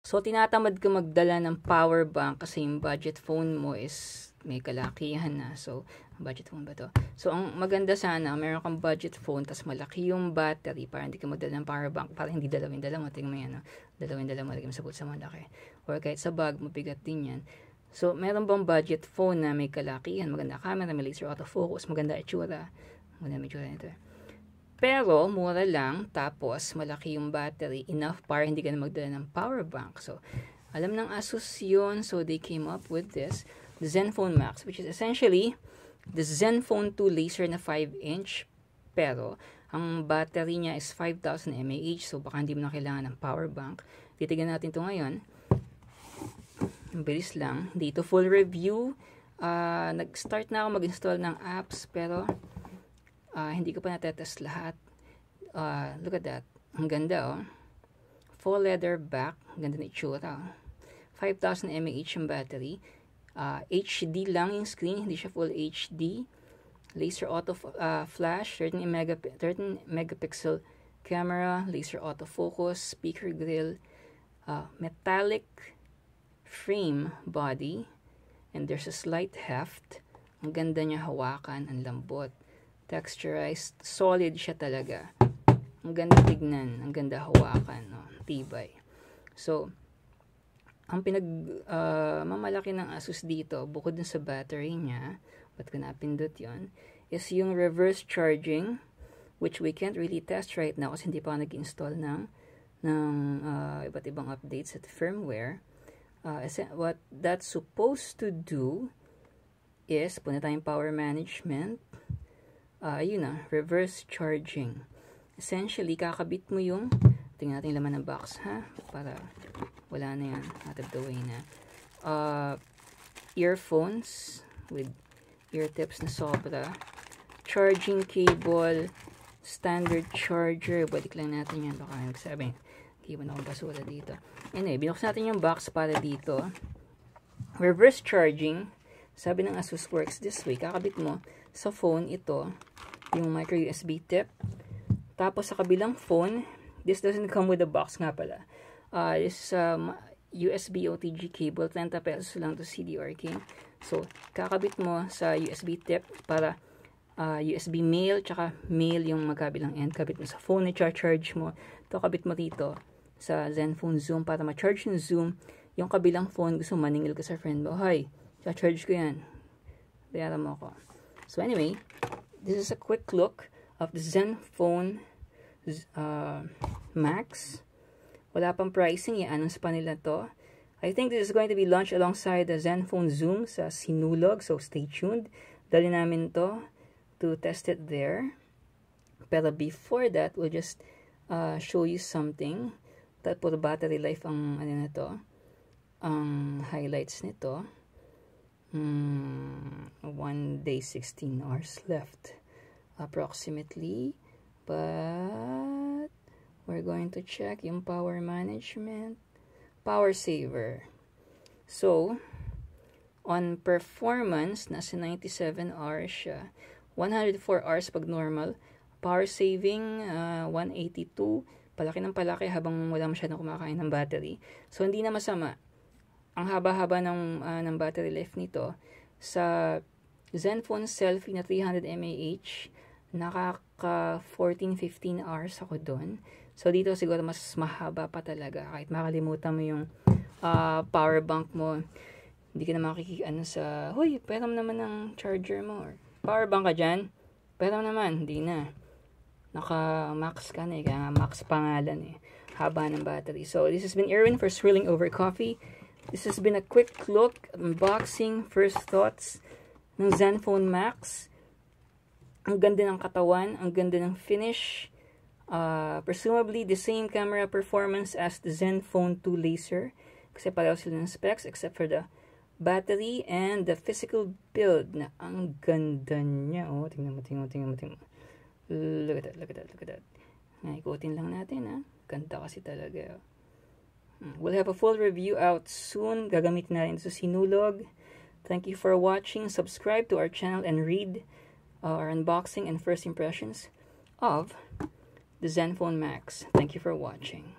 So, tinatamad ka magdala ng power bank kasi yung budget phone mo is may kalakihan na. So, budget phone ba to? So, ang maganda sana, meron kang budget phone, tas malaki yung battery para hindi ka magdala ng power bank, para hindi dalawin-dala mo. Tingnan mo yan, no? Dalawin-dala mo, lagyan mo sa bulsa malaki. Or kahit sa bag, mabigat din yan. So, meron bang budget phone na may kalakihan, maganda camera, may laser autofocus, maganda itsura. Maganda may itsura nito. Pero, mura lang, tapos malaki yung battery, enough para hindi ka na magdala ng power bank. So, alam ng Asus yun, so they came up with this, the Zenfone Max, which is essentially the Zenfone 2 laser na 5-inch, pero ang battery niya is 5,000 mAh, so baka hindi mo na kailangan ng power bank. Titignan natin ito ngayon. Ang bilis lang. Dito full review. Nag-start na ako mag-install ng apps, pero hindi ko pa natetest lahat. Look at that. Ang ganda, oh. Full leather back. Ang ganda na itsura, oh. 5,000 mAh yung battery. HD lang yung screen. Hindi siya full HD. Laser auto flash. 13 megapixel camera. Laser autofocus. Speaker grill. Metallic frame body. And there's a slight heft. Ang ganda niya hawakan. Ang lambot. Texturized, solid siya talaga. Ang ganda tignan, ang ganda hawakan, no? Tibay. So, ang mamalaki ng Asus dito, bukod dun sa battery niya, ba't ko napindot yun, is yung reverse charging, which we can't really test right now kasi hindi pa nag-install ng iba't ibang updates at firmware. What that's supposed to do is, punta tayong power management, yun na, reverse charging. Essentially, kakabit mo yung, tingnan natin yung laman ng box, ha? Para wala na yan, out of the way na. Earphones with ear tips na sobra. Charging cable, standard charger. Balik lang natin yan, baka nagsabi, hindi mo na akong basura dito. Anyway, binuksan natin yung box para dito. Reverse charging, sabi ng Asus works this way. Kakabit mo sa phone ito, yung micro USB tip. Tapos sa kabilang phone, this doesn't come with a box nga pala. This USB OTG cable, 30 pesos lang to CDRK. So, kakabit mo sa USB tip para USB male, tsaka male yung magkabilang end. Kabit mo sa phone, i-charge mo. Ito, kabit mo dito sa Zenfone Zoom para ma-charge yung Zoom. Yung kabilang phone, gusto maningil ka sa friend mo. Hi, charge ko yan. Bayaran mo ako. So anyway, this is a quick look of the Zenfone Max. Wala pang pricing, i-announce pa nila to. I think this is going to be launched alongside the Zenfone Zoom sa Sinulog, so stay tuned. Dali namin to test it there. Pero before that, we'll just show you something. Puro battery life ang ano na to, ang highlights nito. 1 day 16 hours left approximately, but we're going to check yung power management, power saver. So on performance, nasa 97 hours siya, 104 hours pag normal. Power saving 182, palaki ng palaki habang wala masyadong kumakain ng battery, so hindi na masama. Ang haba-haba ng battery life nito. Sa Zenfone Selfie na 300 mAh, nakaka 14-15 hours ako doon. So, dito siguro mas mahaba pa talaga. Kahit makalimutan mo yung power bank mo, hindi ka na makikikano sa, huy, pera mo naman ng charger mo. Or, power bank ka dyan? Pera mo naman, hindi na. Naka-max ka na eh. Kaya nga max pangalan eh. Haba ng battery. So, this has been Erwin for Swirling Over Coffee. This has been a quick look, unboxing, first thoughts ng Zenfone Max. Ang ganda ng katawan, ang ganda ng finish. Presumably the same camera performance as the Zenfone 2 laser. Kasi pareho sila ng specs except for the battery and the physical build na ang ganda niya. Oh, tingnan mo. Look at that. Ikutin lang natin, ha. Ganda kasi talaga. We'll have a full review out soon. Gagamitin natin sa Sinulog. Thank you for watching. Subscribe to our channel and read our unboxing and first impressions of the Zenfone Max. Thank you for watching.